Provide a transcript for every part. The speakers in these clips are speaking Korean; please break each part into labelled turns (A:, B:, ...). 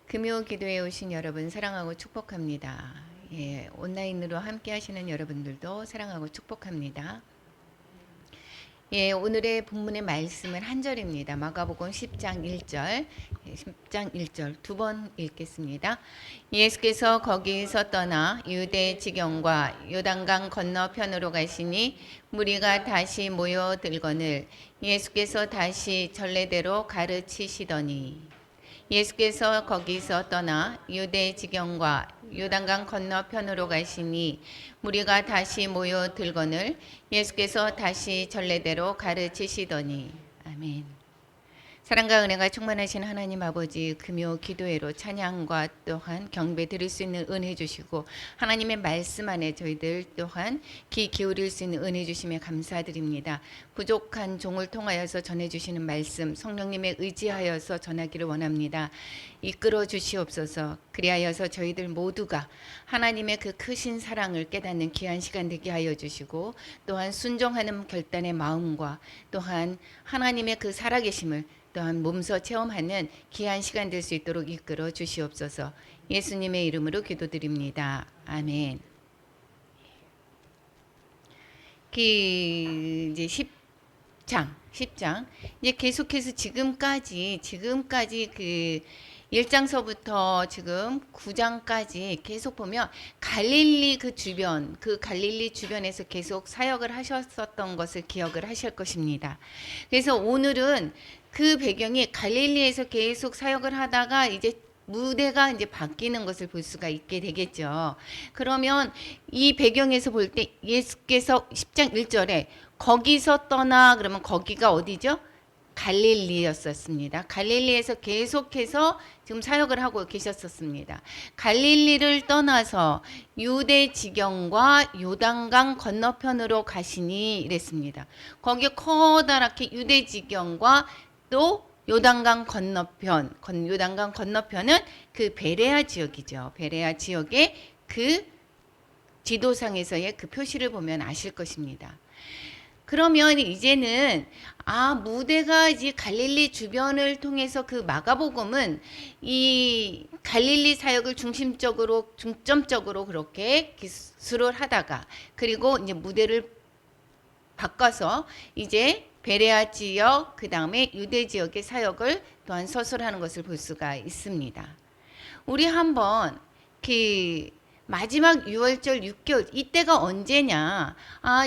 A: 금요 기도에 오신 여러분 사랑하고 축복합니다. 예, 온라인으로 함께 하시는 여러분들도 사랑하고 축복합니다. 예, 오늘의 본문의 말씀은 한 절입니다. 마가복음 10장 1절, 10장 1절 두 번 읽겠습니다. 예수께서 거기서 떠나 유대 지경과 요단강 건너편으로 가시니 무리가 다시 모여들거늘 예수께서 다시 전례대로 가르치시더니 예수께서 거기서 떠나 유대 지경과 요단강 건너편으로 가시니 무리가 다시 모여들거늘 예수께서 다시 전례대로 가르치시더니 아멘. 사랑과 은혜가 충만하신 하나님 아버지 금요 기도회로 찬양과 또한 경배 드릴 수 있는 은혜 주시고 하나님의 말씀 안에 저희들 또한 귀 기울일 수 있는 은혜 주심에 감사드립니다. 부족한 종을 통하여서 전해주시는 말씀 성령님의 의지하여서 전하기를 원합니다. 이끌어 주시옵소서. 그리하여서 저희들 모두가 하나님의 그 크신 사랑을 깨닫는 귀한 시간 되게 하여 주시고 또한 순종하는 결단의 마음과 또한 하나님의 그 살아계심을 또한 몸소 체험하는 귀한 시간 될 수 있도록 이끌어 주시옵소서. 예수님의 이름으로 기도드립니다. 아멘. 이제 10장 이제 계속해서 지금까지 그 1장서부터 지금 9장까지 계속 보면 갈릴리 갈릴리 주변에서 계속 사역을 하셨었던 것을 기억을 하실 것입니다. 그래서 오늘은 그 배경이 갈릴리에서 계속 사역을 하다가 이제 무대가 이제 바뀌는 것을 볼 수가 있게 되겠죠. 그러면 이 배경에서 볼 때 예수께서 10장 1절에 거기서 떠나 그러면 거기가 어디죠? 갈릴리였었습니다. 갈릴리에서 계속해서 지금 사역을 하고 계셨었습니다. 갈릴리를 떠나서 유대 지경과 요단강 건너편으로 가시니 이랬습니다. 거기에 커다랗게 유대 지경과 또 요단강 건너편은 그 베레아 지역이죠. 베레아 지역의 그 지도상에서의 그 표시를 보면 아실 것입니다. 그러면 이제는 무대가 이제 갈릴리 주변을 통해서 그 마가복음은 이 갈릴리 사역을 중점적으로 그렇게 기술을 하다가 그리고 이제 무대를 바꿔서 이제 베레아 지역 그 다음에 유대 지역의 사역을 또한 서술하는 것을 볼 수가 있습니다. 우리 한번 마지막 6월절 6개월 이때가 언제냐?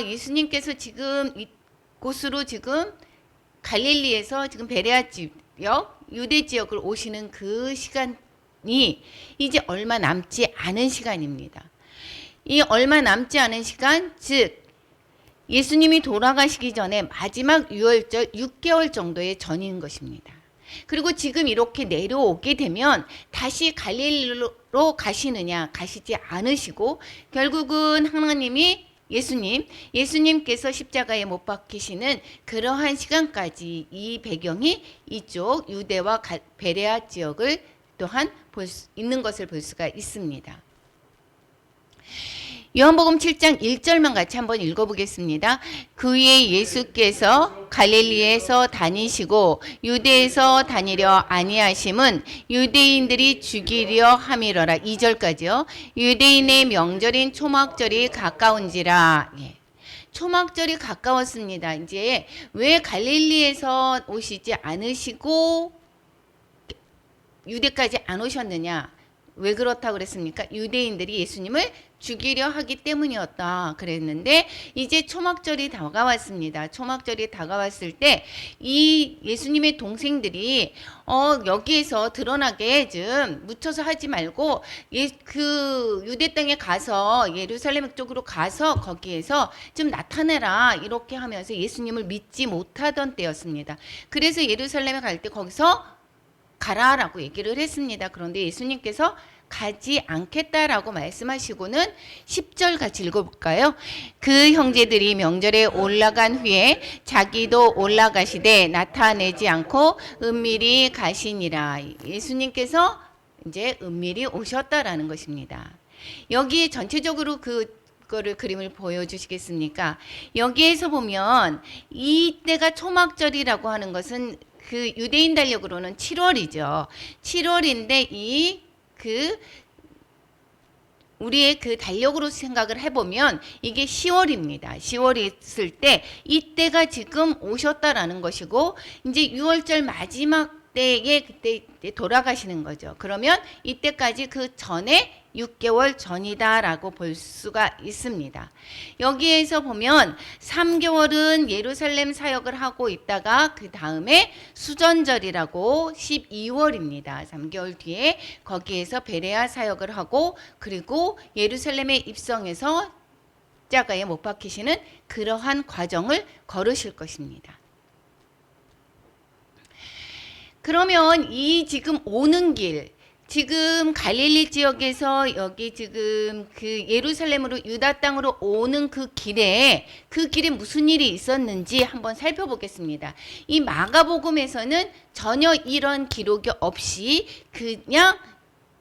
A: 예수님께서 지금 이곳으로 지금 갈릴리에서 지금 베레아 지역 유대 지역을 오시는 그 시간이 이제 얼마 남지 않은 시간입니다. 이 얼마 남지 않은 시간 즉 예수님이 돌아가시기 전에 마지막 6월절 6개월 정도의 전인 것입니다. 그리고 지금 이렇게 내려오게 되면 다시 갈릴리로 가시지 않으시고 결국은 하나님이 예수님께서 십자가에 못 박히시는 그러한 시간까지 이 배경이 이쪽 유대와 베레아 지역을 또한 있는 것을 볼 수가 있습니다. 요한복음 7장 1절만 같이 한번 읽어보겠습니다. 그 위에 예수께서 갈릴리에서 다니시고 유대에서 다니려 아니하심은 유대인들이 죽이려 함이러라. 2절까지요. 유대인의 명절인 초막절이 가까운지라. 초막절이 가까웠습니다. 이제 왜 갈릴리에서 오시지 않으시고 유대까지 안 오셨느냐? 왜 그렇다고 그랬습니까? 유대인들이 예수님을 죽이려 하기 때문이었다 그랬는데 이제 초막절이 다가왔습니다. 초막절이 다가왔을 때 이 예수님의 동생들이 여기에서 드러나게 좀 묻혀서 하지 말고 그 유대 땅에 가서 예루살렘 쪽으로 가서 거기에서 좀 나타내라 이렇게 하면서 예수님을 믿지 못하던 때였습니다. 그래서 예루살렘에 갈 때 거기서 가라라고 얘기를 했습니다. 그런데 예수님께서 가지 않겠다라고 말씀하시고는 10절 같이 읽어볼까요? 그 형제들이 명절에 올라간 후에 자기도 올라가시되 나타내지 않고 은밀히 가시니라. 예수님께서 이제 은밀히 오셨다라는 것입니다. 여기에 전체적으로 그거를 그림을 보여주시겠습니까? 여기에서 보면 이때가 초막절이라고 하는 것은 그 유대인 달력으로는 7월이죠. 7월인데 우리의 그 달력으로 생각을 해보면 이게 10월입니다. 10월이 있을 때 이때가 지금 오셨다라는 것이고 이제 6월절 마지막 때에 그때 이제 돌아가시는 거죠. 그러면 이때까지 그 전에 6개월 전이다라고 볼 수가 있습니다. 여기에서 보면 3개월은 예루살렘 사역을 하고 있다가 그 다음에 수전절이라고 12월입니다. 3개월 뒤에 거기에서 베레아 사역을 하고 그리고 예루살렘에 입성해서 십자가에 못 박히시는 그러한 과정을 걸으실 것입니다. 그러면 이 지금 오는 길, 지금 갈릴리 지역에서 여기 지금 그 예루살렘으로 유다 땅으로 오는 그 길에 무슨 일이 있었는지 한번 살펴보겠습니다. 이 마가복음에서는 전혀 이런 기록이 없이 그냥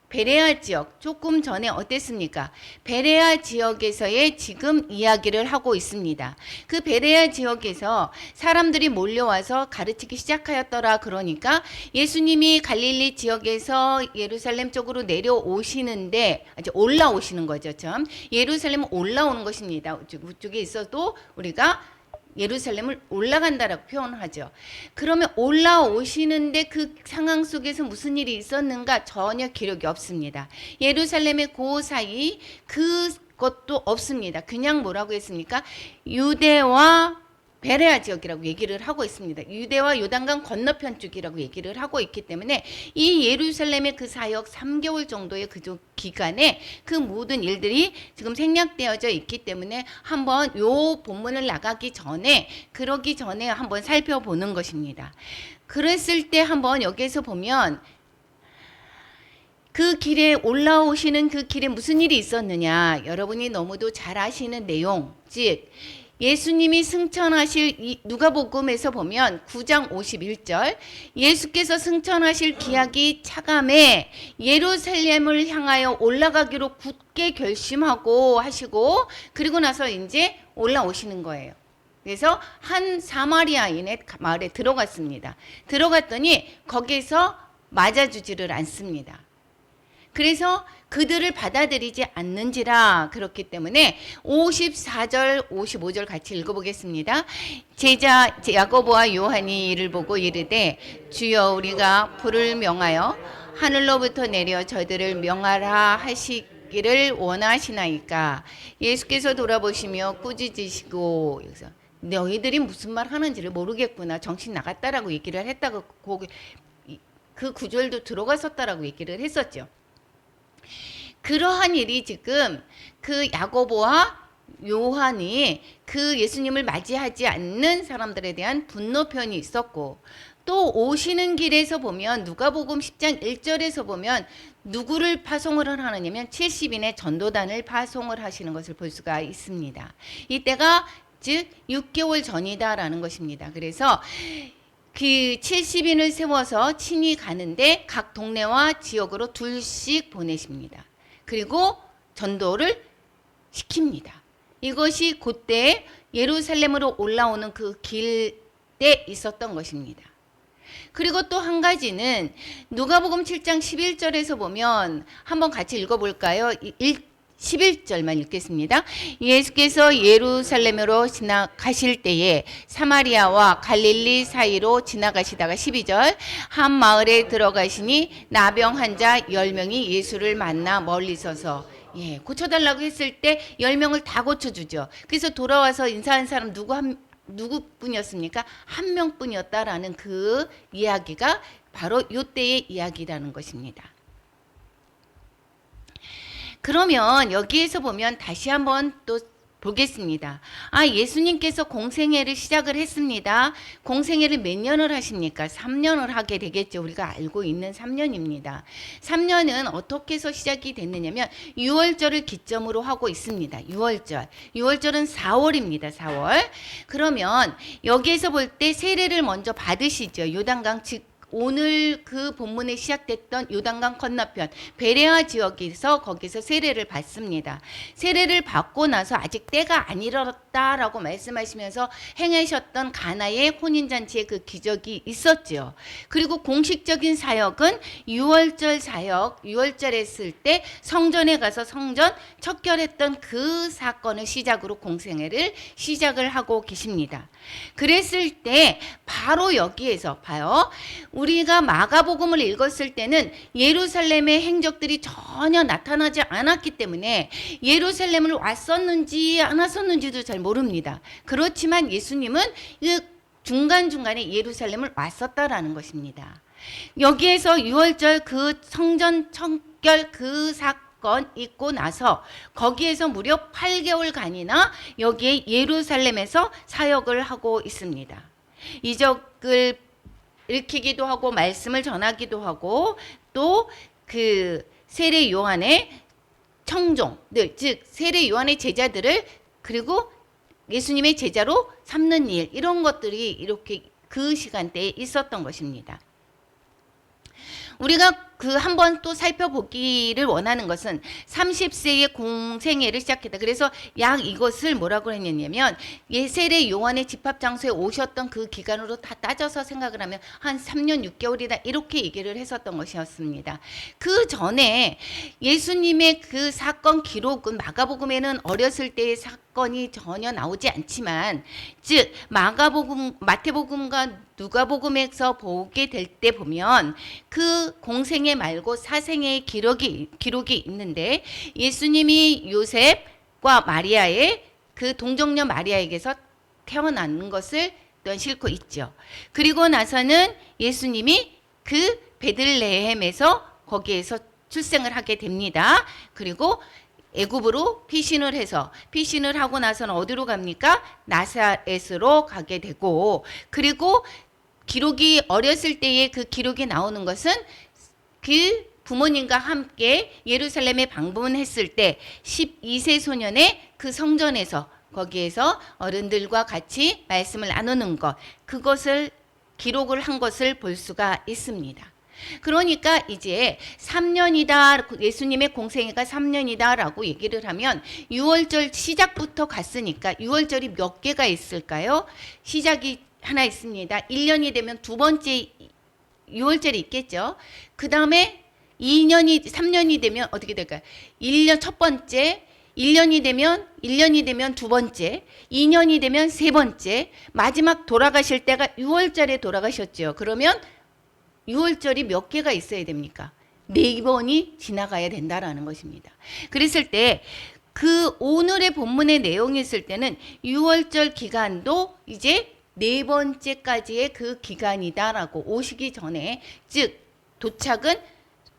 A: 베레아 지역, 조금 전에 어땠습니까? 베레아 지역에서의 지금 이야기를 하고 있습니다. 그 베레아 지역에서 사람들이 몰려와서 가르치기 시작하였더라. 그러니까 예수님이 갈릴리 지역에서 예루살렘 쪽으로 내려오시는데, 이제 올라오시는 거죠. 참. 예루살렘 올라오는 것입니다. 우쪽에 있어도 우리가 예루살렘을 올라간다라고 표현하죠. 그러면 올라오시는데 그 상황 속에서 무슨 일이 있었는가 전혀 기록이 없습니다. 예루살렘의 그 사이 그것도 없습니다. 그냥 뭐라고 했습니까? 유대와 베레아 지역이라고 얘기를 하고 있습니다. 유대와 요단강 건너편 쪽이라고 얘기를 하고 있기 때문에 이 예루살렘의 그 사역 3개월 정도의 그 기간에 그 모든 일들이 지금 생략되어져 있기 때문에 한번 요 본문을 나가기 전에 그러기 전에 한번 살펴보는 것입니다. 그랬을 때 한번 여기에서 보면 그 길에 올라오시는 그 길에 무슨 일이 있었느냐 여러분이 너무도 잘 아시는 내용 즉 예수님이 승천하실 누가복음에서 보면 9장 51절 예수께서 승천하실 기약이 차감해 예루살렘을 향하여 올라가기로 굳게 결심하고 하시고 그리고 나서 이제 올라오시는 거예요. 그래서 한 사마리아인의 마을에 들어갔습니다. 들어갔더니 거기서 맞아주지를 않습니다. 그래서 그들을 받아들이지 않는지라 그렇기 때문에 54절 55절 같이 읽어보겠습니다. 제자 야고보와 요한이 이를 보고 이르되 주여 우리가 불을 명하여 하늘로부터 내려 저들을 명하라 하시기를 원하시나이까. 예수께서 돌아보시며 꾸짖으시고 여기서 너희들이 무슨 말 하는지를 모르겠구나 정신 나갔다라고 얘기를 했다고 그 구절도 들어갔었다라고 얘기를 했었죠. 그러한 일이 지금 그 야고보와 요한이 그 예수님을 맞이하지 않는 사람들에 대한 분노편이 있었고 또 오시는 길에서 보면 누가복음 10장 1절에서 보면 누구를 파송을 하느냐면 70인의 전도단을 파송을 하시는 것을 볼 수가 있습니다. 이때가 즉 6개월 전이다라는 것입니다. 그래서 그 70인을 세워서 친히 가는데 각 동네와 지역으로 둘씩 보내십니다. 그리고 전도를 시킵니다. 이것이 그때 예루살렘으로 올라오는 그 길에 있었던 것입니다. 그리고 또 한 가지는 누가복음 7장 11절에서 보면 한번 같이 읽어볼까요? 11절만 읽겠습니다. 예수께서 예루살렘으로 지나가실 때에 사마리아와 갈릴리 사이로 지나가시다가 12절 한 마을에 들어가시니 나병 환자 10명이 예수를 만나 멀리 서서 고쳐달라고 했을 때 10명을 다 고쳐주죠. 그래서 돌아와서 인사한 사람 누구뿐이었습니까? 한 명뿐이었다라는 그 이야기가 바로 이때의 이야기라는 것입니다. 그러면 여기에서 보면 다시 한번 또 보겠습니다. 예수님께서 공생애를 시작을 했습니다. 공생애를 몇 년을 하십니까? 3년을 하게 되겠죠. 우리가 알고 있는 3년입니다. 3년은 어떻게 해서 시작이 됐느냐면 6월절을 기점으로 하고 있습니다. 6월절. 6월절은 4월입니다. 4월. 그러면 여기에서 볼 때 세례를 먼저 받으시죠. 요단강 즉 오늘 그 본문에 시작됐던 요단강 건너편 베레아 지역에서 거기서 세례를 받습니다. 세례를 받고 나서 아직 때가 안 이르렀다라고 말씀하시면서 행하셨던 가나의 혼인잔치의 그 기적이 있었죠. 그리고 공식적인 사역은 유월절 사역, 유월절 했을 때 성전에 가서 성전 척결했던 그 사건을 시작으로 공생애를 시작을 하고 계십니다. 그랬을 때 바로 여기에서 봐요. 우리가 마가복음을 읽었을 때는 예루살렘의 행적들이 전혀 나타나지 않았기 때문에 예루살렘을 왔었는지 안 왔었는지도 잘 모릅니다. 그렇지만 예수님은 중간중간에 예루살렘을 왔었다라는 것입니다. 여기에서 유월절 그 성전 척결 그 사건 있고 나서 거기에서 무려 8개월간이나 여기에 예루살렘에서 사역을 하고 있습니다. 이적을 일으키기도 하고 말씀을 전하기도 하고 또 그 세례 요한의 청종들, 즉 세례 요한의 제자들을 그리고 예수님의 제자로 삼는 일, 이런 것들이 이렇게 그 시간대에 있었던 것입니다. 우리가 그 한번 또 살펴보기를 원하는 것은 30세의 공생애를 시작했다. 그래서 약 이것을 뭐라고 했냐면 세례 요한의 집합 장소에 오셨던 그 기간으로 다 따져서 생각을 하면 한 3년 6개월이다 이렇게 얘기를 했었던 것이었습니다. 그 전에 예수님의 그 사건 기록은 마가복음에는 어렸을 때의 사건이 전혀 나오지 않지만, 즉 마가복음, 마태복음과 누가복음에서 보게 될 때 보면 그 공생애 말고 사생애의 기록이 있는데 예수님이 요셉과 마리아의 그 동정녀 마리아에게서 태어난 것을 또한 싣고 있죠. 그리고 나서는 예수님이 그 베들레헴에서 거기에서 출생을 하게 됩니다. 그리고 애굽으로 피신을 하고 나서는 어디로 갑니까? 나사렛으로 가게 되고, 그리고 기록이 어렸을 때의 그 기록이 나오는 것은 그 부모님과 함께 예루살렘에 방문했을 때 12세 소년의 그 성전에서 거기에서 어른들과 같이 말씀을 나누는 것, 그것을 기록을 한 것을 볼 수가 있습니다. 그러니까 이제 3년이다, 예수님의 공생애가 3년이다 라고 얘기를 하면 6월절 시작부터 갔으니까 6월절이 몇 개가 있을까요? 시작이 하나 있습니다. 1년이 되면 두 번째 6월절이 있겠죠. 그 다음에 3년이 되면 어떻게 될까요? 1년 첫 번째, 1년이 되면 두 번째, 2년이 되면 세 번째, 마지막 돌아가실 때가 6월절에 돌아가셨죠. 그러면 6월절이 몇 개가 있어야 됩니까? 4번이 지나가야 된다라는 것입니다. 그랬을 때 그 오늘의 본문의 내용이 있을 때는 6월절 기간도 이제 4번째까지의 그 기간이다라고 오시기 전에, 즉 도착은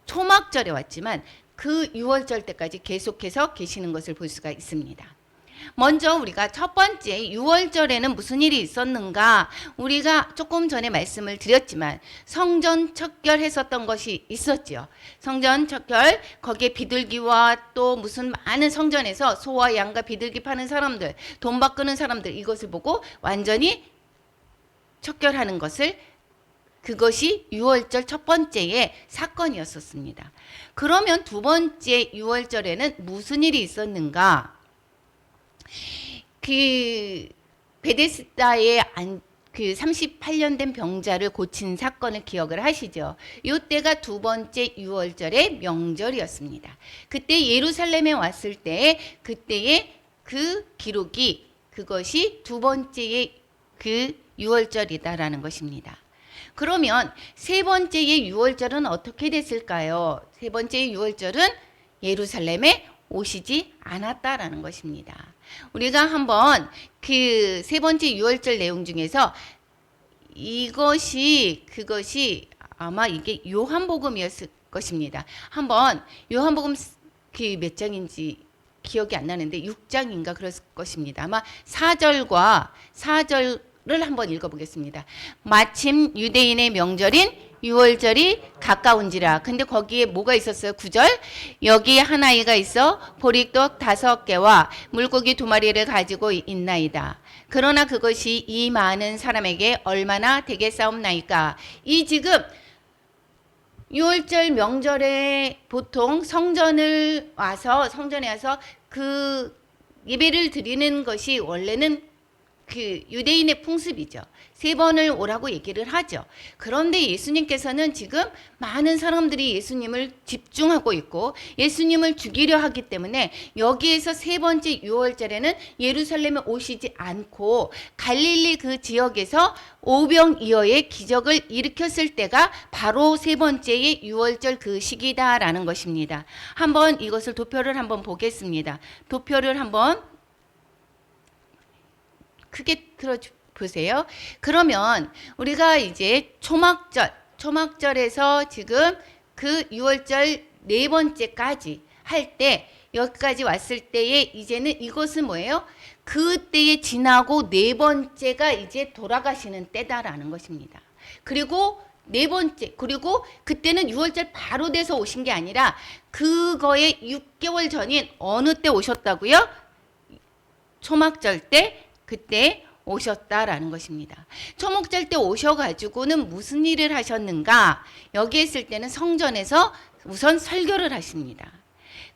A: 초막절에 왔지만 그 6월절 때까지 계속해서 계시는 것을 볼 수가 있습니다. 먼저 우리가 첫 번째 6월절에는 무슨 일이 있었는가, 우리가 조금 전에 말씀을 드렸지만 성전 척결했었던 것이 있었죠. 성전 척결, 거기에 비둘기와 또 무슨 많은 성전에서 소와 양과 비둘기 파는 사람들, 돈 바꾸는 사람들, 이것을 보고 완전히 척결하는 것을, 그것이 6월절 첫 번째의 사건이었었습니다. 그러면 두 번째 6월절에는 무슨 일이 있었는가? 그 베데스다의 그 38년 된 병자를 고친 사건을 기억을 하시죠. 이때가 두 번째 6월절의 명절이었습니다. 그때 예루살렘에 왔을 때 그때의 그 기록이, 그것이 두 번째의 그 6월절이다라는 것입니다. 그러면 세 번째의 6월절은 어떻게 됐을까요? 세 번째의 6월절은 예루살렘에 오시지 않았다라는 것입니다. 우리가 한번 그 세 번째 6월절 내용 중에서 그것이 아마 이게 요한복음이었을 것입니다. 한번 요한복음 그 몇 장인지 기억이 안 나는데 6장인가 그럴 것입니다. 아마 4절을 한번 읽어보겠습니다. 마침 유대인의 명절인 6월절이 가까운지라. 근데 거기에 뭐가 있었어요? 9절. 여기 한 아이가 있어 보리떡 5개와 물고기 2마리를 가지고 있나이다. 그러나 그것이 이 많은 사람에게 얼마나 되겠사옵나이까. 이 지금 유월절 명절에 보통 성전에 와서 그 예배를 드리는 것이 원래는 그 유대인의 풍습이죠. 3번을 오라고 얘기를 하죠. 그런데 예수님께서는 지금 많은 사람들이 예수님을 집중하고 있고 예수님을 죽이려 하기 때문에 여기에서 3번째 유월절에는 예루살렘에 오시지 않고 갈릴리 그 지역에서 오병이어의 기적을 일으켰을 때가 바로 3번째의 유월절 그 시기다라는 것입니다. 한번 이것을 도표를 한번 보겠습니다. 도표를 한번 크게 들어보세요. 그러면 우리가 이제 초막절에서 지금 그 6월절 4번째까지 할 때 여기까지 왔을 때에 이제는 이것은 뭐예요? 그때에 지나고 4번째가 이제 돌아가시는 때다라는 것입니다. 그리고 4번째, 그리고 그때는 6월절 바로 돼서 오신 게 아니라 그거에 6개월 전인 어느 때 오셨다고요? 초막절 때 그때 오셨다라는 것입니다. 초목절 때 오셔가지고는 무슨 일을 하셨는가? 여기 있을 때는 성전에서 우선 설교를 하십니다.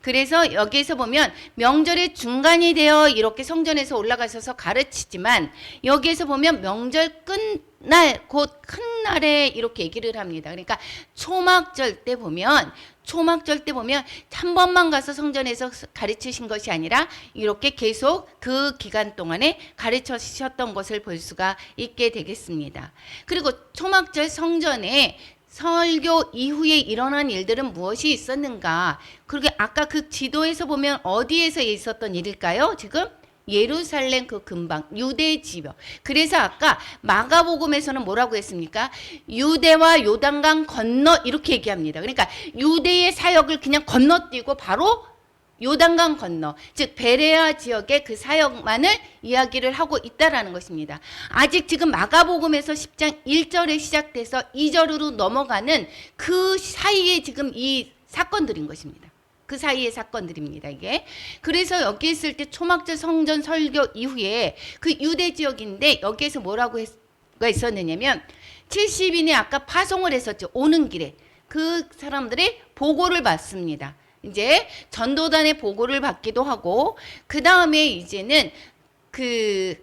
A: 그래서 여기에서 보면 명절의 중간이 되어 이렇게 성전에서 올라가셔서 가르치지만 여기에서 보면 명절 끝날 곧 큰 날에 이렇게 얘기를 합니다. 그러니까 초막절 때 보면 한 번만 가서 성전에서 가르치신 것이 아니라 이렇게 계속 그 기간 동안에 가르치셨던 것을 볼 수가 있게 되겠습니다. 그리고 초막절 성전에 설교 이후에 일어난 일들은 무엇이 있었는가? 그러게 아까 그 지도에서 보면 어디에서 있었던 일일까요? 지금 예루살렘 그 근방 유대 지역. 그래서 아까 마가복음에서는 뭐라고 했습니까? 유대와 요단강 건너 이렇게 얘기합니다. 그러니까 유대의 사역을 그냥 건너뛰고 바로 요단강 건너, 즉 베레아 지역의 그 사역만을 이야기를 하고 있다라는 것입니다. 아직 지금 마가복음에서 10장 1절에 시작돼서 2절으로 넘어가는 그 사이에 지금 이 사건들인 것입니다. 그 사이의 사건들입니다, 이게. 그래서 여기 있을 때 초막절 성전 설교 이후에 그 유대 지역인데 여기에서 뭐라고 있었느냐면 70인이 아까 파송을 했었죠. 오는 길에 그 사람들이 보고를 받습니다. 이제 전도단의 보고를 받기도 하고 그 다음에 이제는 그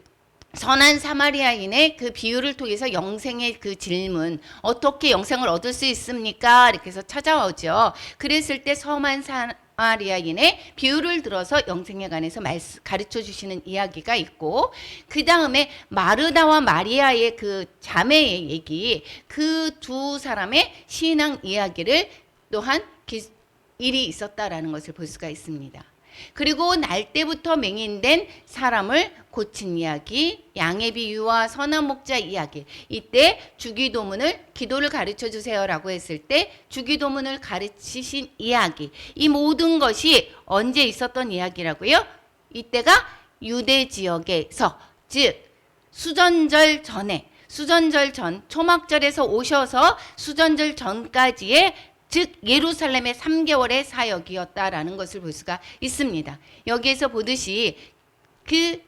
A: 선한 사마리아인의 그 비유를 통해서 영생의 그 질문, 어떻게 영생을 얻을 수 있습니까? 이렇게 해서 찾아오죠. 그랬을 때 선한 사마리아인의 비유를 들어서 영생에 관해서 가르쳐 주시는 이야기가 있고, 그 다음에 마르다와 마리아의 그 자매의 얘기, 그 두 사람의 신앙 이야기를 또한 일이 있었다라는 것을 볼 수가 있습니다. 그리고 날 때부터 맹인된 사람을 고친 이야기, 양의 비유와 선한 목자 이야기. 이때 주기도문을 기도를 가르쳐 주세요라고 했을 때 주기도문을 가르치신 이야기. 이 모든 것이 언제 있었던 이야기라고요? 이때가 유대 지역에서, 즉 수전절 전에, 수전절 전, 초막절에서 오셔서 수전절 전까지의 즉 예루살렘의 3개월의 사역이었다라는 것을 볼 수가 있습니다. 여기에서 보듯이 그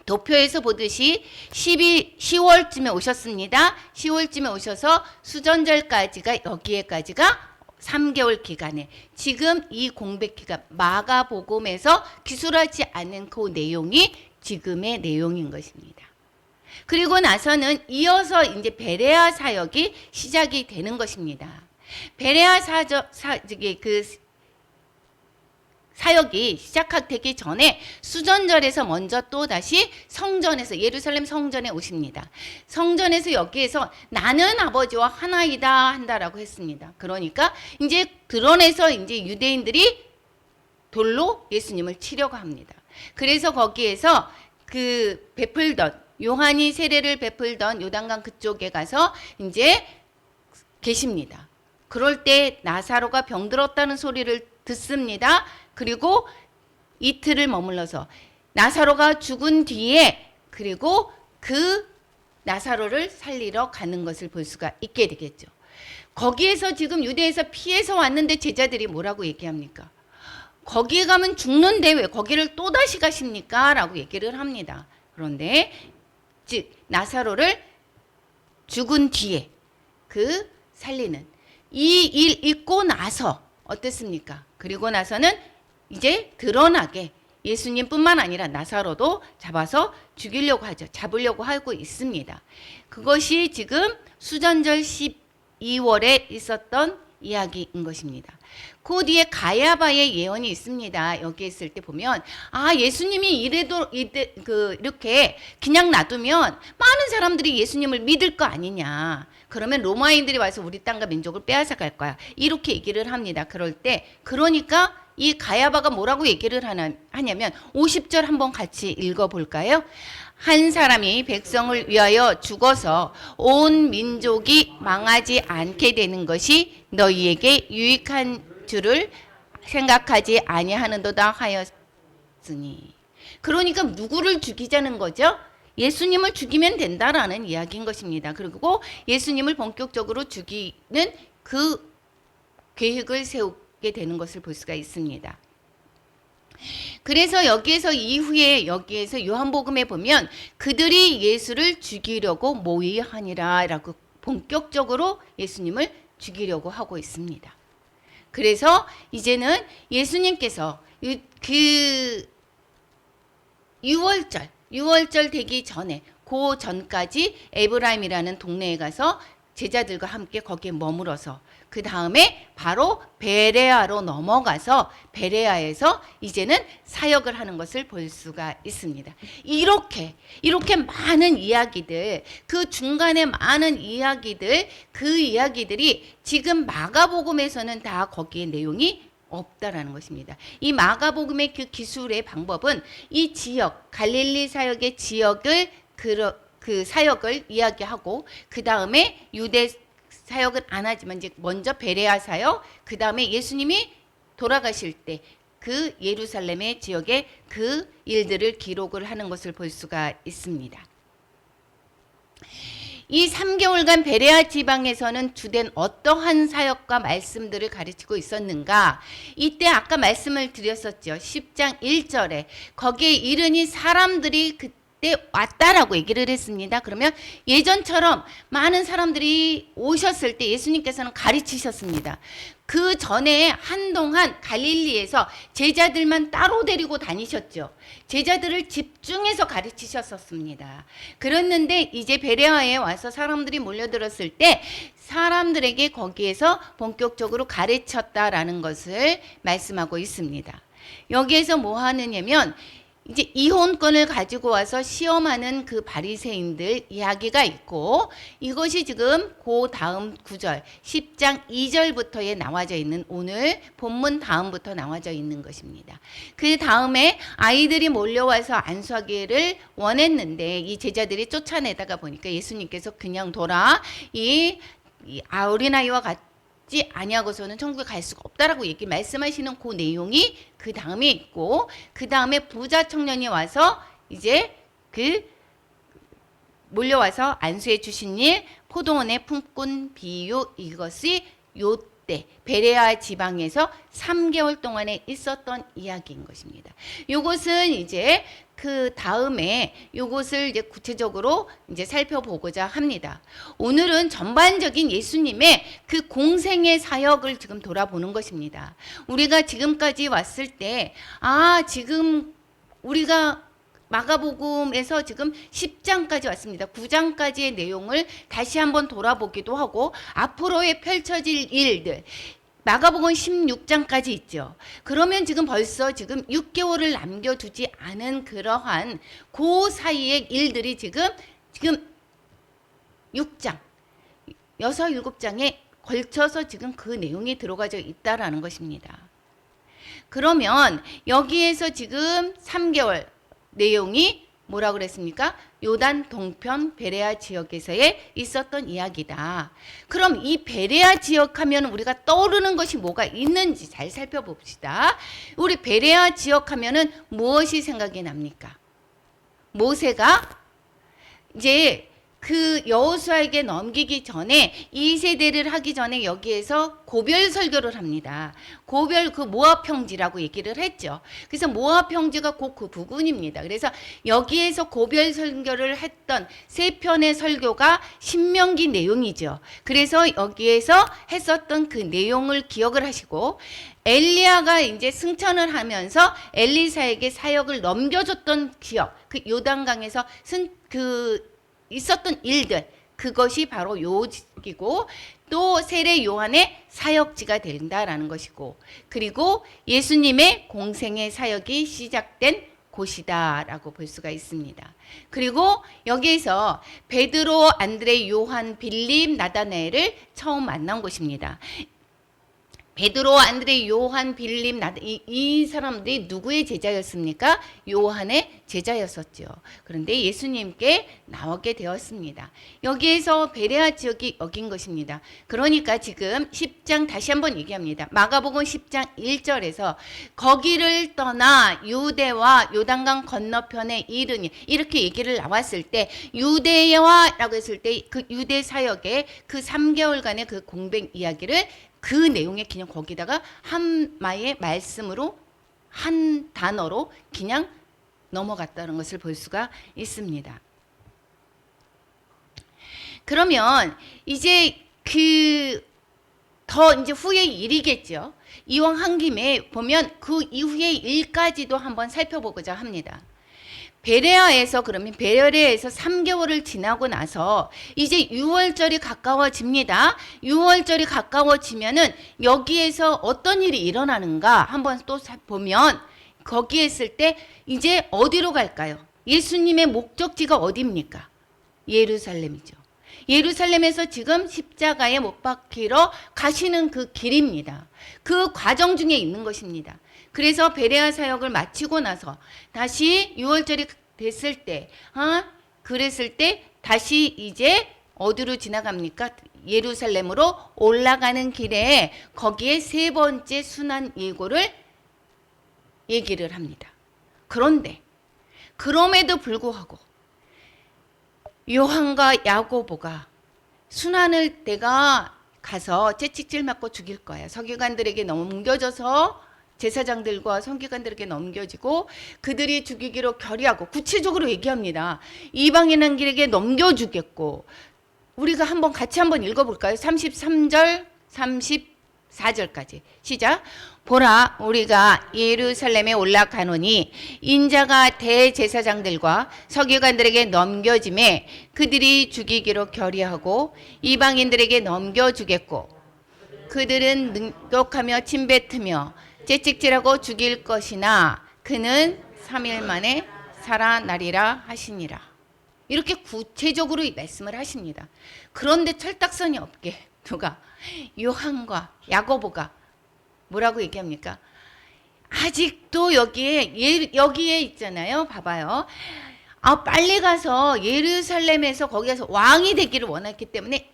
A: 도표에서 보듯이 10월쯤에 오셨습니다. 10월쯤에 오셔서 수전절까지가 여기에까지가 3개월 기간에 지금 이 공백 기간 마가복음에서 기술하지 않은 그 내용이 지금의 내용인 것입니다. 그리고 나서는 이어서 이제 베레아 사역이 시작이 되는 것입니다. 베레아 사역이 시작되기 전에 수전절에서 먼저 또 다시 성전에서 예루살렘 성전에 오십니다. 성전에서 여기에서 나는 아버지와 하나이다 한다라고 했습니다. 그러니까 이제 드러내서 이제 유대인들이 돌로 예수님을 치려고 합니다. 그래서 거기에서 그 베풀던 요한이 세례를 베풀던 요단강 그쪽에 가서 이제 계십니다. 그럴 때 나사로가 병들었다는 소리를 듣습니다. 그리고 이틀을 머물러서 나사로가 죽은 뒤에 그리고 그 나사로를 살리러 가는 것을 볼 수가 있게 되겠죠. 거기에서 지금 유대에서 피해서 왔는데 제자들이 뭐라고 얘기합니까? 거기에 가면 죽는데 왜 거기를 또다시 가십니까? 라고 얘기를 합니다. 그런데 즉 나사로를 죽은 뒤에 그 살리는 이 일 있고 나서 어땠습니까? 그리고 나서는 이제 드러나게 예수님뿐만 아니라 나사로도 잡아서 죽이려고 하죠. 잡으려고 하고 있습니다. 그것이 지금 수전절 12월에 있었던 이야기인 것입니다. 그 뒤에 가야바의 예언이 있습니다. 여기 있을 때 보면 예수님이 이렇게 그냥 놔두면 많은 사람들이 예수님을 믿을 거 아니냐. 그러면 로마인들이 와서 우리 땅과 민족을 빼앗아 갈 거야. 이렇게 얘기를 합니다. 그럴 때 그러니까 이 가야바가 뭐라고 얘기를 하냐면 50절 한번 같이 읽어볼까요? 한 사람이 백성을 위하여 죽어서 온 민족이 망하지 않게 되는 것이 너희에게 유익한 줄을 생각하지 아니하는도다 하였으니. 그러니까 누구를 죽이자는 거죠? 예수님을 죽이면 된다라는 이야기인 것입니다. 그리고 예수님을 본격적으로 죽이는 그 계획을 세우게 되는 것을 볼 수가 있습니다. 그래서 여기에서 요한복음에 보면 그들이 예수를 죽이려고 모의하니라 라고 본격적으로 예수님을 죽이려고 하고 있습니다. 그래서 이제는 예수님께서 그 6월절 되기 전에 그 전까지 에브라임이라는 동네에 가서 제자들과 함께 거기에 머물어서 그 다음에 바로 베레아로 넘어가서 베레아에서 이제는 사역을 하는 것을 볼 수가 있습니다. 이렇게 많은 이야기들, 그 중간에 많은 이야기들, 그 이야기들이 지금 마가복음에서는 다 거기에 내용이 없다라는 것입니다. 이 마가복음의 그 기술의 방법은 이 지역, 갈릴리 사역의 지역을 그 사역을 이야기하고 그 다음에 유대 사역은 안 하지만 이제 먼저 베레아 사역, 그 다음에 예수님이 돌아가실 때 그 예루살렘의 지역의 그 일들을 기록을 하는 것을 볼 수가 있습니다. 이 3개월간 베레아 지방에서는 주된 어떠한 사역과 말씀들을 가르치고 있었는가? 이때 아까 말씀을 드렸었죠. 10장 1절에 거기에 이르니 사람들이 그때 왔다라고 얘기를 했습니다. 그러면 예전처럼 많은 사람들이 오셨을 때 예수님께서는 가르치셨습니다. 그 전에 한동안 갈릴리에서 제자들만 따로 데리고 다니셨죠. 제자들을 집중해서 가르치셨었습니다. 그랬는데 이제 베레아에 와서 사람들이 몰려들었을 때 사람들에게 거기에서 본격적으로 가르쳤다라는 것을 말씀하고 있습니다. 여기에서 뭐 하느냐면 이제 이혼권을 가지고 와서 시험하는 그 바리새인들 이야기가 있고 이것이 지금 그 다음 구절 10장 2절부터에 나와져 있는 오늘 본문 다음부터 나와져 있는 것입니다. 그 다음에 아이들이 몰려와서 안수하기를 원했는데 이 제자들이 쫓아내다가 보니까 예수님께서 그냥 돌아 이 어린아이와 같이 아니하고서는 천국에 갈 수가 없다라고 말씀하시는 그 내용이 그 다음에 있고 그 다음에 부자 청년이 와서 이제 그 몰려와서 안수해 주신 일 포도원에 품꾼 비유 이것이 요때 베레아 지방에서 3개월 동안에 있었던 이야기인 것입니다. 이것은 이제 그 다음에 이것을 이제 구체적으로 이제 살펴보고자 합니다. 오늘은 전반적인 예수님의 그 공생의 사역을 지금 돌아보는 것입니다. 우리가 지금까지 왔을 때, 지금 우리가 마가복음에서 지금 10장까지 왔습니다. 9장까지의 내용을 다시 한번 돌아보기도 하고, 앞으로의 펼쳐질 일들, 마가복음 16장까지 있죠. 그러면 지금 벌써 지금 6개월을 남겨두지 않은 그러한 그 사이의 일들이 지금 6장, 6, 7장에 걸쳐서 지금 그 내용이 들어가져 있다라는 것입니다. 그러면 여기에서 지금 3개월 내용이 뭐라고 그랬습니까? 요단 동편 베레아 지역에서의 있었던 이야기다. 그럼 이 베레아 지역 하면 우리가 떠오르는 것이 뭐가 있는지 잘 살펴봅시다. 우리 베레아 지역 하면은 무엇이 생각이 납니까? 모세가 이제 그 여호수아에게 넘기기 전에 2세대를 하기 전에 여기에서 고별 설교를 합니다. 고별 그 모압 평지라고 얘기를 했죠. 그래서 모압 평지가 곧 그 부분입니다. 그래서 여기에서 고별 설교를 했던 세 편의 설교가 신명기 내용이죠. 그래서 여기에서 했었던 그 내용을 기억을 하시고 엘리야가 이제 승천을 하면서 엘리사에게 사역을 넘겨줬던 기억, 그 요단강에서 있었던 일들, 그것이 바로 요지고 또 세례 요한의 사역지가 된다라는 것이고, 그리고 예수님의 공생의 사역이 시작된 곳이다라고 볼 수가 있습니다. 그리고 여기에서 베드로, 안드레, 요한, 빌립, 나다나엘을 처음 만난 곳입니다. 베드로, 안드레, 요한, 빌립, 이 사람들이 누구의 제자였습니까? 요한의 제자였었죠. 그런데 예수님께 나오게 되었습니다. 여기에서 베레아 지역이 여긴 것입니다. 그러니까 지금 10장 다시 한번 얘기합니다. 마가복음 10장 1절에서 거기를 떠나 유대와 요단강 건너편에 이르니, 이렇게 얘기를 나왔을 때 유대와라고 했을 때 그 유대 사역의 그 3개월간의 그 공백 이야기를 그 내용에 그냥 거기다가 한 마의 말씀으로 한 단어로 그냥 넘어갔다는 것을 볼 수가 있습니다. 그러면 이제 더 이제 후의 일이겠죠. 이왕 한 김에 보면 그 이후의 일까지도 한번 살펴보고자 합니다. 베레아에서 3개월을 지나고 나서 이제 6월절이 가까워집니다. 6월절이 가까워지면은 여기에서 어떤 일이 일어나는가 한번 또 보면 거기에 있을 때 이제 어디로 갈까요? 예수님의 목적지가 어디입니까? 예루살렘이죠. 예루살렘에서 지금 십자가에 못 박히러 가시는 그 길입니다. 그 과정 중에 있는 것입니다. 그래서 베레아 사역을 마치고 나서 다시 6월절이 됐을 때, 그랬을 때 다시 이제 어디로 지나갑니까? 예루살렘으로 올라가는 길에 거기에 세 번째 순환 예고를 얘기를 합니다. 그런데 그럼에도 불구하고 요한과 야고보가 순환을 내가 가서 채찍질 맞고 죽일 거야. 서기관들에게 넘겨져서 제사장들과 선기관들에게 넘겨지고 그들이 죽이기로 결의하고 구체적으로 얘기합니다. 이방인들에게 넘겨주겠고, 우리가 같이 한번 읽어볼까요? 33절 34절까지 시작. 보라, 우리가 예루살렘에 올라가노니 인자가 대제사장들과 서기관들에게 넘겨짐에 그들이 죽이기로 결의하고 이방인들에게 넘겨주겠고, 그들은 능욕하며 침뱉으며 채찍질하고 죽일 것이나 그는 3일 만에 살아나리라 하시니라. 이렇게 구체적으로 말씀을 하십니다. 그런데 철딱선이 없게 누가? 요한과 야고보가 뭐라고 얘기합니까? 아직도 여기에 있잖아요. 봐봐요. 빨리 가서 예루살렘에서 거기에서 왕이 되기를 원했기 때문에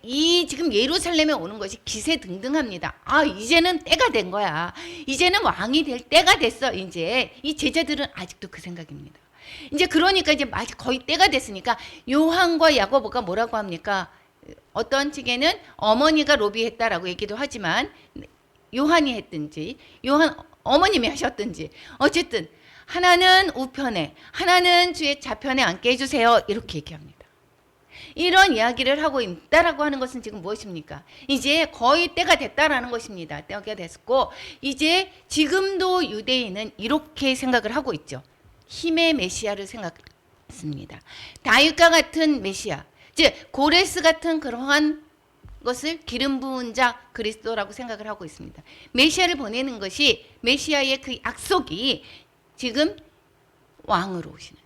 A: 지금 예루살렘에 오는 것이 기세등등합니다. 이제는 때가 된 거야. 이제는 왕이 될 때가 됐어. 이제 이 제자들은 아직도 그 생각입니다. 이제 그러니까 이제 거의 때가 됐으니까 요한과 야고보가 뭐라고 합니까? 어떤 측에는 어머니가 로비했다라고 얘기도 하지만 요한이 했든지 어머님이 하셨든지 어쨌든 하나는 우편에, 하나는 주의 좌편에 앉게 해주세요. 이렇게 얘기합니다. 이런 이야기를 하고 있다라고 하는 것은 지금 무엇입니까? 이제 거의 때가 됐다라는 것입니다. 때가 됐고, 이제 지금도 유대인은 이렇게 생각을 하고 있죠. 힘의 메시아를 생각했습니다. 다윗과 같은 메시아, 즉 고레스 같은 그러한 것을 기름 부은 자 그리스도라고 생각을 하고 있습니다. 메시아를 보내는 것이 메시아의 그 약속이 지금 왕으로 오시는,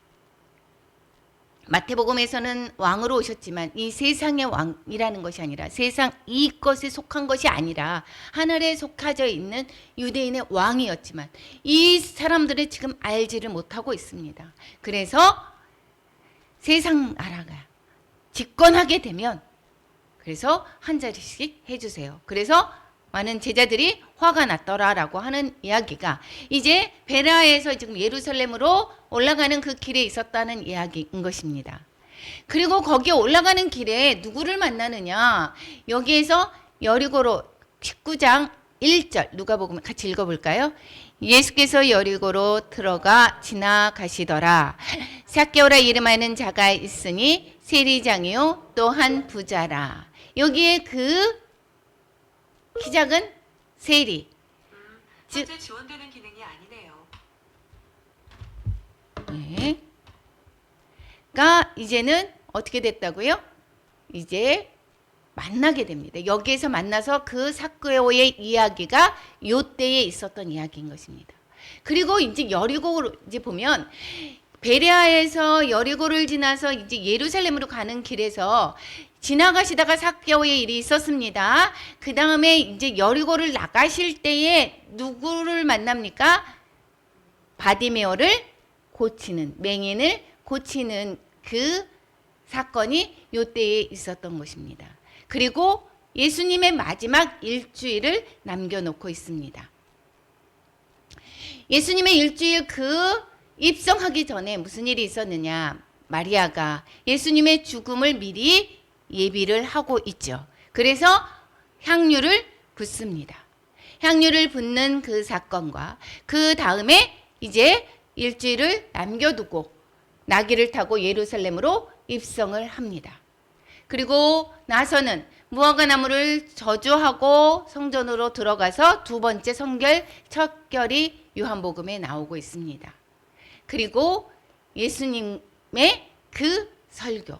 A: 마태복음에서는 왕으로 오셨지만 이 세상의 왕이라는 것이 아니라 세상 이것에 속한 것이 아니라 하늘에 속하져 있는 유대인의 왕이었지만 이 사람들이 지금 알지를 못하고 있습니다. 그래서 세상 나라가 집권하게 되면 그래서 한 자리씩 해주세요. 그래서 많은 제자들이 화가 났더라라고 하는 이야기가 이제 베레아에서 지금 예루살렘으로 올라가는 그 길에 있었다는 이야기인 것입니다. 그리고 거기에 올라가는 길에 누구를 만나느냐? 여기에서 여리고로 19장 1절 누가복음 같이 읽어볼까요? 예수께서 여리고로 들어가 지나가시더라. 삭개오라 이름하는 자가 있으니 세리장이요 또한 부자라. 여기에 그 키 작은 세리.
B: 현재 지원되는 기능이 아니네요.
A: 네. 가 이제는 어떻게 됐다고요? 이제 만나게 됩니다. 여기에서 만나서 그 삭개오의 이야기가 요때에 있었던 이야기인 것입니다. 그리고 이제 여리고로 이제 보면 베레아에서 여리고를 지나서 이제 예루살렘으로 가는 길에서 지나가시다가 삭개오의 일이 있었습니다. 그 다음에 이제 여리고를 나가실 때에 누구를 만납니까? 바디메오를 고치는, 맹인을 고치는 그 사건이 요때에 있었던 것입니다. 그리고 예수님의 마지막 일주일을 남겨놓고 있습니다. 예수님의 일주일 그 입성하기 전에 무슨 일이 있었느냐? 마리아가 예수님의 죽음을 미리 예비를 하고 있죠. 그래서 향유를 붓습니다. 향유를 붓는 그 사건과 그 다음에 이제 일주일을 남겨두고 나귀를 타고 예루살렘으로 입성을 합니다. 그리고 나서는 무화과 나무를 저주하고 성전으로 들어가서 두 번째 성결 첫결이 요한복음에 나오고 있습니다. 그리고 예수님의 그 설교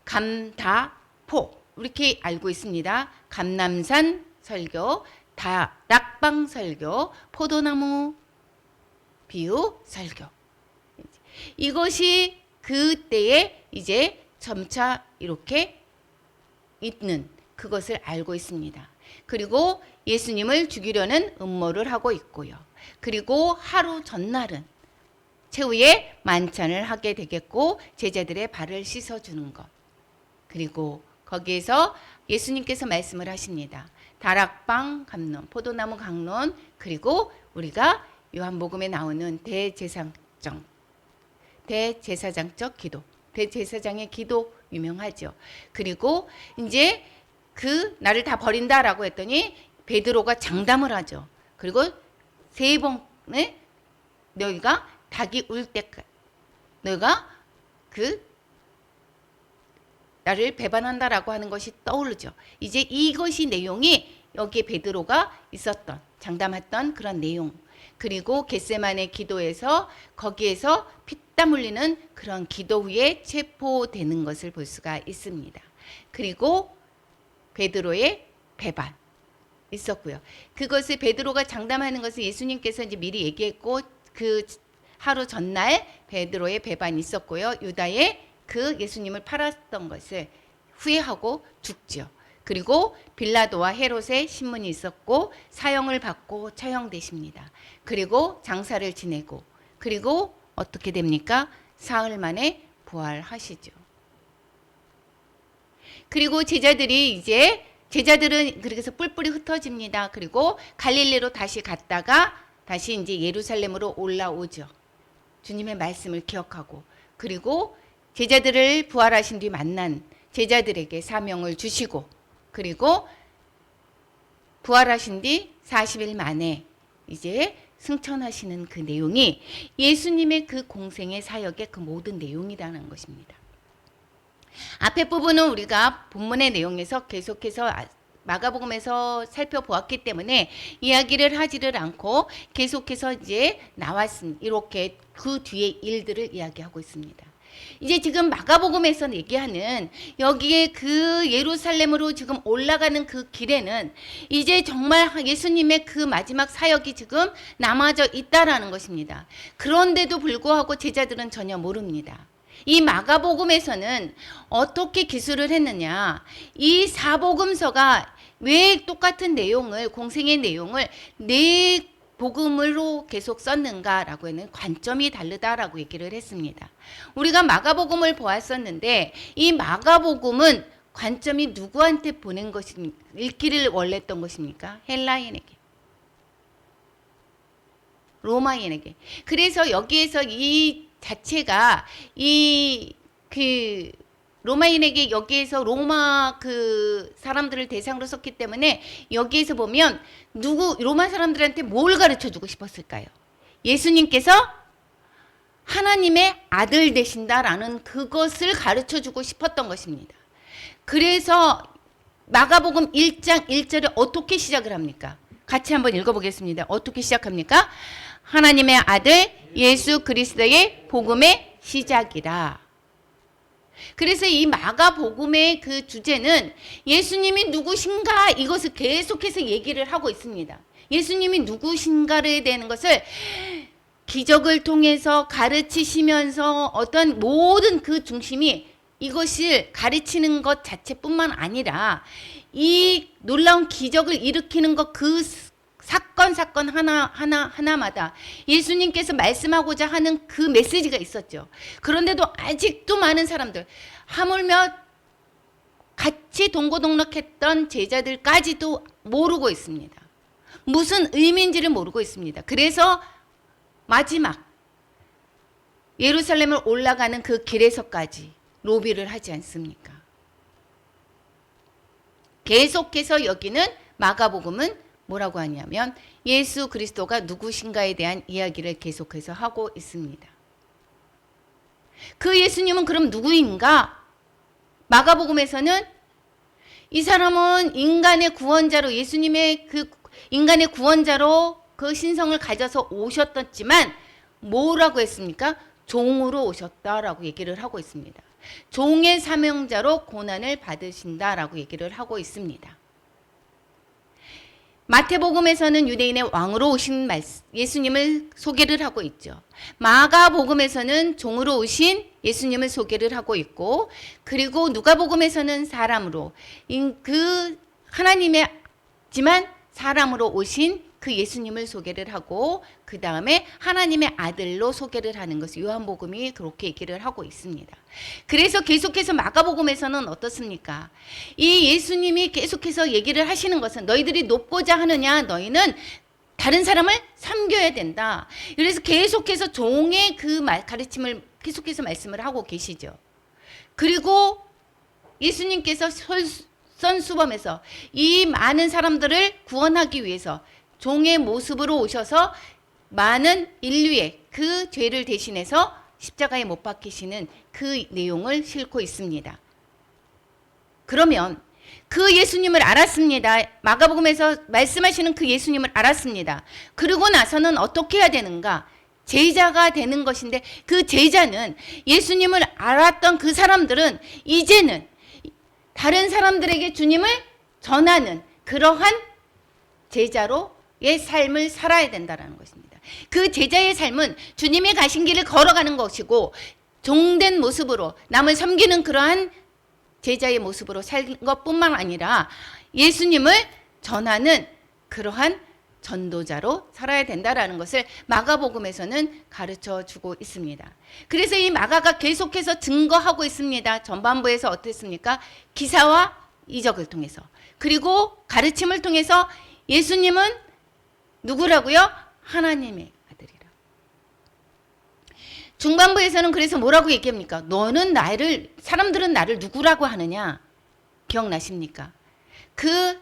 A: 감다포 이렇게 알고 있습니다. 감남산 설교, 다락방 설교, 포도나무 비유 설교. 이것이 그때에 이제 점차 이렇게 있는 그것을 알고 있습니다. 그리고 예수님을 죽이려는 음모를 하고 있고요. 그리고 하루 전날은 최후의 만찬을 하게 되겠고 제자들의 발을 씻어주는 것. 그리고 거기에서 예수님께서 말씀을 하십니다. 다락방 감론, 포도나무 강론, 그리고 우리가 요한복음에 나오는 대제사장적 기도. 대제사장의 기도 유명하죠. 그리고 이제 그 나를 다 버린다라고 했더니 베드로가 장담을 하죠. 그리고 세 번에 너희가 닭이 울 때까지 너희가 그 나를 배반한다라고 하는 것이 떠오르죠. 이제 이것이 내용이 여기에 베드로가 있었던 장담했던 그런 내용. 그리고 겟세마네 기도에서 거기에서 피땀 흘리는 그런 기도 후에 체포되는 것을 볼 수가 있습니다. 그리고 베드로의 배반 있었고요. 그것을 베드로가 장담하는 것을 예수님께서 이제 미리 얘기했고 그 하루 전날 베드로의 배반이 있었고요. 유다의 그 예수님을 팔았던 것을 후회하고 죽죠. 그리고 빌라도와 헤롯의 신문이 있었고 사형을 받고 처형되십니다. 그리고 장사를 지내고 그리고 어떻게 됩니까? 사흘 만에 부활하시죠. 그리고 제자들은 그렇게 해서 뿔뿔이 흩어집니다. 그리고 갈릴리로 다시 갔다가 다시 이제 예루살렘으로 올라오죠. 주님의 말씀을 기억하고 그리고 제자들을 부활하신 뒤 만난 제자들에게 사명을 주시고 그리고 부활하신 뒤 40일 만에 이제 승천하시는 그 내용이 예수님의 그 공생의 사역의 그 모든 내용이라는 것입니다. 앞에 부분은 우리가 본문의 내용에서 계속해서 마가복음에서 살펴보았기 때문에 이야기를 하지를 않고 계속해서 이제 나왔습니다. 이렇게 그 뒤에 일들을 이야기하고 있습니다. 이제 지금 마가복음에서 얘기하는 여기에 그 예루살렘으로 지금 올라가는 그 길에는 이제 정말 예수님의 그 마지막 사역이 지금 남아져 있다라는 것입니다. 그런데도 불구하고 제자들은 전혀 모릅니다. 이 마가복음에서는 어떻게 기술을 했느냐. 이 사복음서가 왜 똑같은 내용을 공생의 내용을 네 복음으로 계속 썼는가라고 하는 관점이 다르다라고 얘기를 했습니다. 우리가 마가복음을 보았었는데 이 마가복음은 관점이 누구한테 보낸 것입니까? 읽기를 원랬던 것입니까? 헬라인에게. 로마인에게. 그래서 여기에서 이 자체가 이 그 로마인에게 여기에서 로마 그 사람들을 대상으로 썼기 때문에 여기에서 보면 로마 사람들한테 뭘 가르쳐 주고 싶었을까요? 예수님께서 하나님의 아들 되신다라는 그것을 가르쳐 주고 싶었던 것입니다. 그래서 마가복음 1장 1절에 어떻게 시작을 합니까? 같이 한번 읽어보겠습니다. 어떻게 시작합니까? 하나님의 아들 예수 그리스도의 복음의 시작이라. 그래서 이 마가복음의 그 주제는 예수님이 누구신가 이것을 계속해서 얘기를 하고 있습니다. 예수님이 누구신가에 대한 것을 기적을 통해서 가르치시면서 어떤 모든 그 중심이 이것을 가르치는 것 자체뿐만 아니라 이 놀라운 기적을 일으키는 것 그 사건 하나마다 예수님께서 말씀하고자 하는 그 메시지가 있었죠. 그런데도 아직도 많은 사람들, 하물며 같이 동고동락했던 제자들까지도 모르고 있습니다. 무슨 의미인지를 모르고 있습니다. 그래서 마지막 예루살렘을 올라가는 그 길에서까지 로비를 하지 않습니까? 계속해서 여기는 마가복음은 뭐라고 하냐면 예수 그리스도가 누구신가에 대한 이야기를 계속해서 하고 있습니다. 그 예수님은 그럼 누구인가? 마가복음에서는 이 사람은 인간의 구원자로 예수님의 그 인간의 구원자로 그 신성을 가져서 오셨었지만 뭐라고 했습니까? 종으로 오셨다라고 얘기를 하고 있습니다. 종의 사명자로 고난을 받으신다라고 얘기를 하고 있습니다. 마태복음에서는 유대인의 왕으로 오신 예수님을 소개를 하고 있죠. 마가복음에서는 종으로 오신 예수님을 소개를 하고 있고, 그리고 누가복음에서는 사람으로 그 하나님이지만 사람으로 오신 그 예수님을 소개를 하고, 그 다음에 하나님의 아들로 소개를 하는 것을 요한복음이 그렇게 얘기를 하고 있습니다. 그래서 계속해서 마가복음에서는 어떻습니까? 이 예수님이 계속해서 얘기를 하시는 것은 너희들이 높고자 하느냐, 너희는 다른 사람을 섬겨야 된다. 그래서 계속해서 종의 그 가르침을 계속해서 말씀을 하고 계시죠. 그리고 예수님께서 선수범에서 이 많은 사람들을 구원하기 위해서 종의 모습으로 오셔서 많은 인류의 그 죄를 대신해서 십자가에 못 박히시는 그 내용을 싣고 있습니다. 그러면 그 예수님을 알았습니다. 마가복음에서 말씀하시는 그 예수님을 알았습니다. 그러고 나서는 어떻게 해야 되는가? 제자가 되는 것인데, 그 제자는 예수님을 알았던 그 사람들은 이제는 다른 사람들에게 주님을 전하는 그러한 제자로의 삶을 살아야 된다는 것입니다. 그 제자의 삶은 주님이 가신 길을 걸어가는 것이고, 종된 모습으로 남을 섬기는 그러한 제자의 모습으로 살 것뿐만 아니라 예수님을 전하는 그러한 전도자로 살아야 된다라는 것을 마가복음에서는 가르쳐 주고 있습니다. 그래서 이 마가가 계속해서 증거하고 있습니다. 전반부에서 어땠습니까? 기사와 이적을 통해서, 그리고 가르침을 통해서 예수님은 누구라고요? 하나님의 아들이라. 중반부에서는 그래서 뭐라고 얘기합니까? 사람들은 나를 누구라고 하느냐? 기억나십니까? 그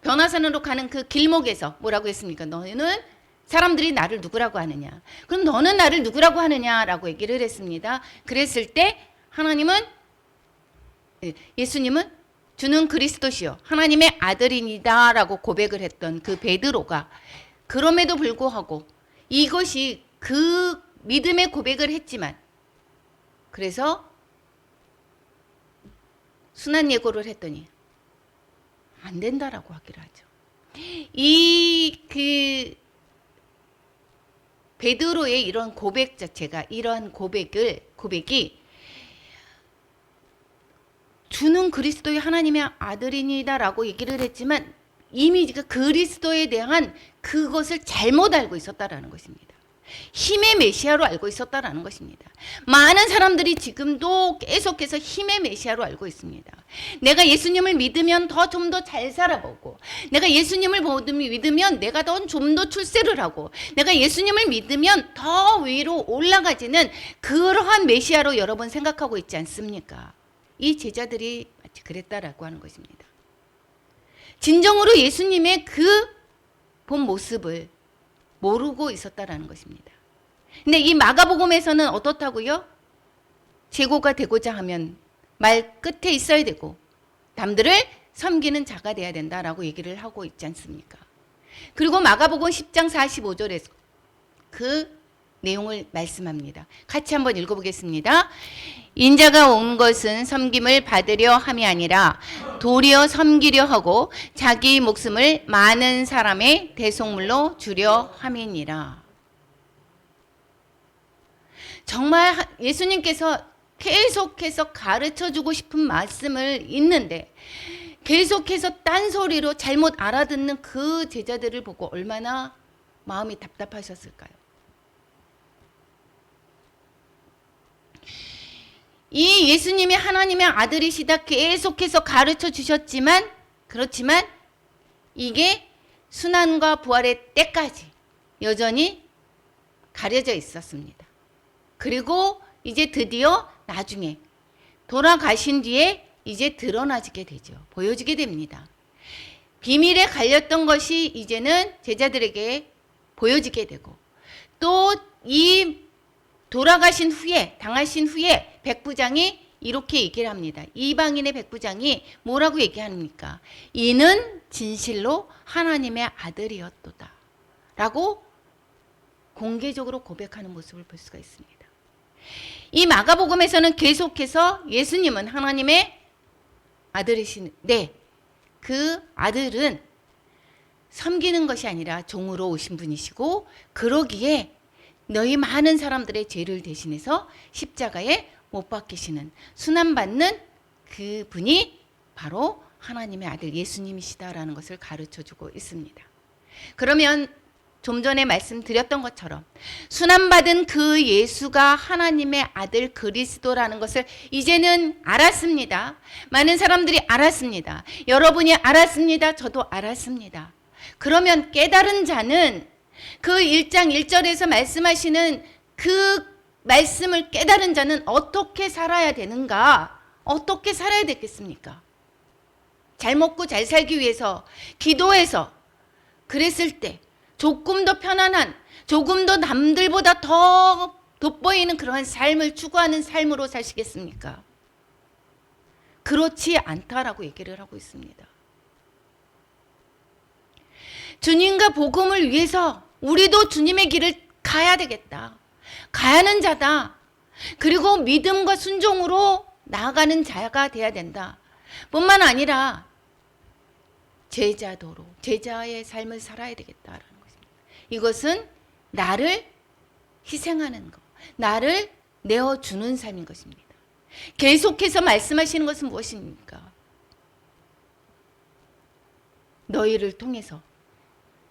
A: 변화산으로 가는 그 길목에서 뭐라고 했습니까? 너는 사람들이 나를 누구라고 하느냐? 그럼 너는 나를 누구라고 하느냐라고 얘기를 했습니다. 그랬을 때 예수님은 주는 그리스도시요 하나님의 아들이니다라고 고백을 했던 그 베드로가, 그럼에도 불구하고 이것이 그 믿음의 고백을 했지만, 그래서 순한 예고를 했더니 안 된다라고 하기로 하죠. 베드로의 이런 고백 자체가, 이런 고백이 주는 그리스도의 하나님의 아들이니다라고 얘기를 했지만 이미 그리스도에 대한 그것을 잘못 알고 있었다라는 것입니다. 힘의 메시아로 알고 있었다라는 것입니다. 많은 사람들이 지금도 계속해서 힘의 메시아로 알고 있습니다. 내가 예수님을 믿으면 좀 더 잘 살아보고, 내가 예수님을 믿으면 내가 좀 더 출세를 하고, 내가 예수님을 믿으면 더 위로 올라가지는 그러한 메시아로 여러분 생각하고 있지 않습니까? 이 제자들이 마치 그랬다라고 하는 것입니다. 진정으로 예수님의 그 본 모습을 모르고 있었다라는 것입니다. 근데 이 마가복음에서는 어떻다고요? 제고가 되고자 하면 말 끝에 있어야 되고 남들을 섬기는 자가 돼야 된다라고 얘기를 하고 있지 않습니까? 그리고 마가복음 10장 45절에서 그 내용을 말씀합니다. 같이 한번 읽어보겠습니다. 인자가 온 것은 섬김을 받으려 함이 아니라 도리어 섬기려 하고 자기 목숨을 많은 사람의 대속물로 주려 함이니라. 정말 예수님께서 계속해서 가르쳐주고 싶은 말씀을 있는데 계속해서 딴소리로 잘못 알아듣는 그 제자들을 보고 얼마나 마음이 답답하셨을까요? 이 예수님이 하나님의 아들이시다 계속해서 가르쳐 주셨지만 그렇지만 이게 순환과 부활의 때까지 여전히 가려져 있었습니다. 그리고 이제 드디어 나중에 돌아가신 뒤에 이제 드러나지게 되죠. 보여지게 됩니다. 비밀에 갈렸던 것이 이제는 제자들에게 보여지게 되고 또 이 돌아가신 후에 당하신 후에 백부장이 이렇게 얘기를 합니다. 이방인의 백부장이 뭐라고 얘기합니까? 이는 진실로 하나님의 아들이었도다 라고 공개적으로 고백하는 모습을 볼 수가 있습니다. 이 마가복음에서는 계속해서 예수님은 하나님의 아들이신데 그 아들은 섬기는 것이 아니라 종으로 오신 분이시고 그러기에 너희 많은 사람들의 죄를 대신해서 십자가에 못 박히시는 순환받는 그 분이 바로 하나님의 아들 예수님이시다라는 것을 가르쳐주고 있습니다. 그러면 좀 전에 말씀드렸던 것처럼 순환받은 그 예수가 하나님의 아들 그리스도라는 것을 이제는 알았습니다. 많은 사람들이 알았습니다. 여러분이 알았습니다. 저도 알았습니다. 그러면 깨달은 자는 그 1장 1절에서 말씀하시는 그 말씀을 깨달은 자는 어떻게 살아야 되는가? 어떻게 살아야 되겠습니까? 잘 먹고 잘 살기 위해서 기도해서 그랬을 때 조금 더 편안한, 조금 더 남들보다 더 돋보이는 그러한 삶을 추구하는 삶으로 사시겠습니까? 그렇지 않다라고 얘기를 하고 있습니다. 주님과 복음을 위해서 우리도 주님의 길을 가야 되겠다. 가야하는 자다. 그리고 믿음과 순종으로 나아가는 자가 돼야 된다. 뿐만 아니라 제자도로 제자의 삶을 살아야 되겠다라는 것입니다. 이것은 나를 희생하는 것, 나를 내어주는 삶인 것입니다. 계속해서 말씀하시는 것은 무엇입니까? 너희를 통해서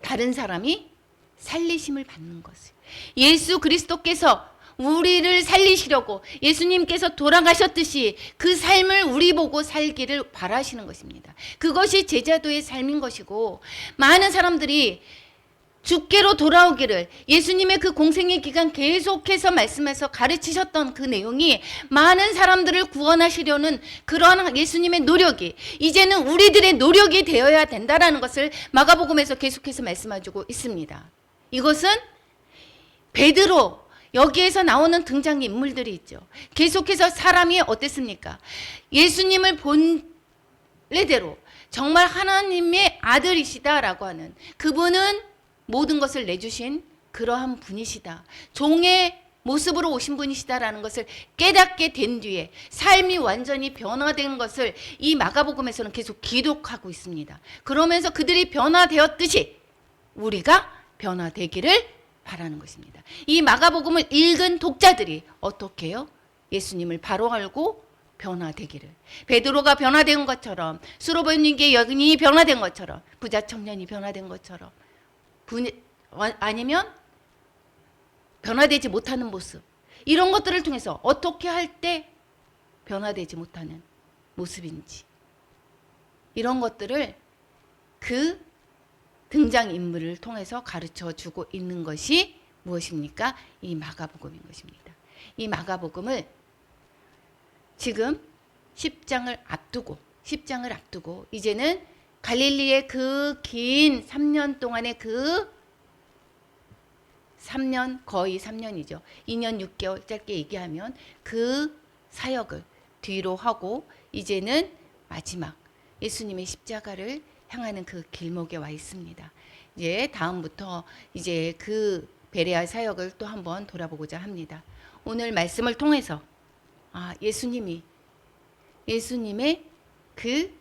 A: 다른 사람이 살리심을 받는 것을. 예수 그리스도께서 우리를 살리시려고 예수님께서 돌아가셨듯이 그 삶을 우리 보고 살기를 바라시는 것입니다. 그것이 제자도의 삶인 것이고 많은 사람들이 주께로 돌아오기를 예수님의 그 공생의 기간 계속해서 말씀해서 가르치셨던 그 내용이 많은 사람들을 구원하시려는 그러한 예수님의 노력이 이제는 우리들의 노력이 되어야 된다라는 것을 마가복음에서 계속해서 말씀해주고 있습니다. 이것은 베드로 여기에서 나오는 등장인물들이 있죠. 계속해서 사람이 어땠습니까? 예수님을 본래대로 정말 하나님의 아들이시다라고 하는 그분은 모든 것을 내주신 그러한 분이시다. 종의 모습으로 오신 분이시다라는 것을 깨닫게 된 뒤에 삶이 완전히 변화된 것을 이 마가복음에서는 계속 기록하고 있습니다. 그러면서 그들이 변화되었듯이 우리가 변화되기를 바라는 것입니다. 이 마가복음을 읽은 독자들이 어떻게 해요? 예수님을 바로 알고 변화되기를. 베드로가 변화된 것처럼 수로보니게 여인이 변화된 것처럼 부자 청년이 변화된 것처럼 아니면 변화되지 못하는 모습 이런 것들을 통해서 어떻게 할 때 변화되지 못하는 모습인지 이런 것들을 그 등장인물을 통해서 가르쳐주고 있는 것이 무엇입니까? 이 마가복음인 것입니다. 이 마가복음을 지금 십장을 앞두고 이제는 갈릴리의 그 긴 3년 동안의 그 3년, 거의 3년이죠. 2년 6개월 짧게 얘기하면 그 사역을 뒤로 하고 이제는 마지막 예수님의 십자가를 향하는 그 길목에 와 있습니다. 이제 다음부터 이제 그 베레아 사역을 또 한번 돌아보고자 합니다. 오늘 말씀을 통해서 예수님의 그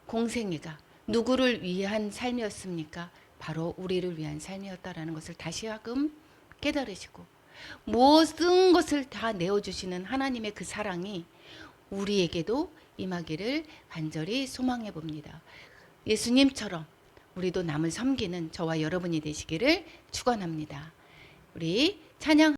A: 공생애가 누구를 위한 삶이었습니까? 바로 우리를 위한 삶이었다라는 것을 다시금 깨달으시고 모든 것을 다 내어주시는 하나님의 그 사랑이 우리에게도 임하기를 간절히 소망해 봅니다. 예수님처럼 우리도 남을 섬기는 저와 여러분이 되시기를 축원합니다. 우리 찬양